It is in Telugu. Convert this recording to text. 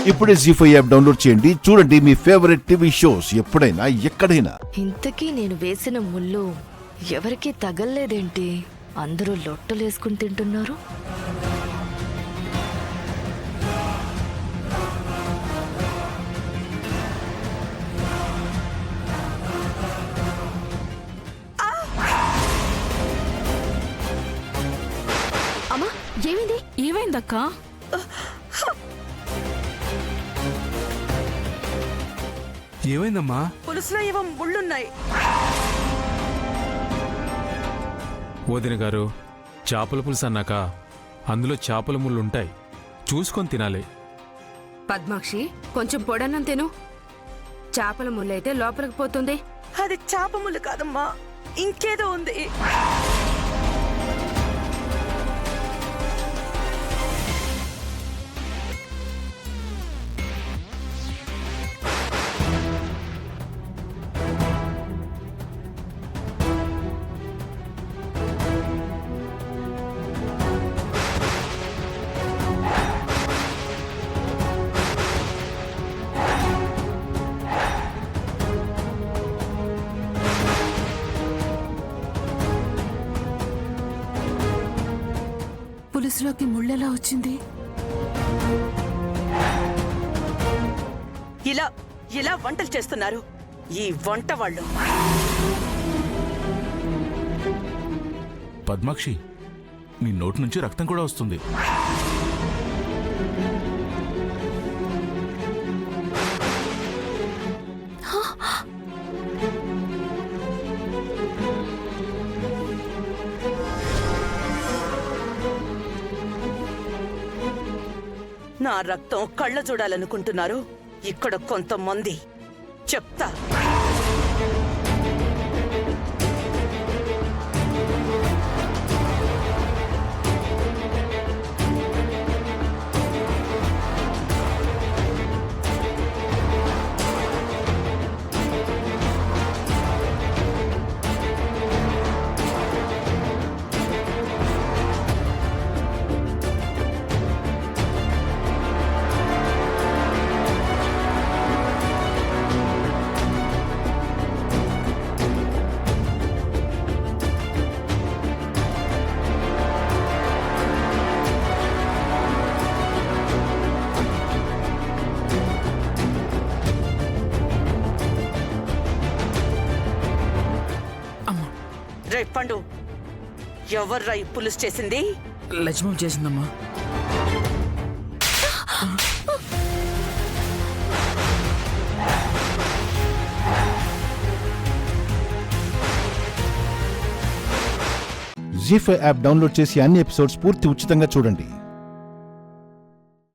ఇప్పుడే జీ5 యాప్ డౌన్లోడ్ చేయండి. చూడండి మీ ఫేవరెట్ టీవీ షోస్ ఎప్పుడైనా ఎక్కడైనా. ఇంతకీ నేను వేసిన ముళ్ళు ఎవరికీ తగల్లేదేంటి? అందరూ లొట్టలేసుకుని తింటున్నారు. అమ్మా, ఏమైంది? ఏమైందక్కా? ఏమైందమ్మా? పులుసులో ఏవో ముళ్ళున్నాయి. వదిన గారు, చేపల పులుసు అన్నాక అందులో చేపల ముళ్ళుంటాయి, చూసుకొని తినాలి. పద్మాక్షి, కొంచెం పొడన్నం తిను. చేపల ముళ్ళైతే లోపలికి పోతుంది. అది చేప ముళ్ళు కాదమ్మా, ఇంకేదో ఉంది. పులుసులోకి ముళ్ళెలా వచ్చింది? ఇలా ఇలా వంటలు చేస్తున్నారు ఈ వంట వాళ్ళు. పద్మాక్షి, నీ నోటి నుంచి రక్తం కూడా వస్తుంది. నా రక్తం కళ్ళ చూడాలనుకుంటున్నారు ఇక్కడ కొంతమంది. చెప్తా. రే పండు, ఎవర్రా ఈ పులుసు చేసింది? లక్ష్మం చేసిందమ్మా. జీ5 యాప్ డౌన్లోడ్ చేసి అన్ని ఎపిసోడ్స్ పూర్తి ఉచితంగా చూడండి.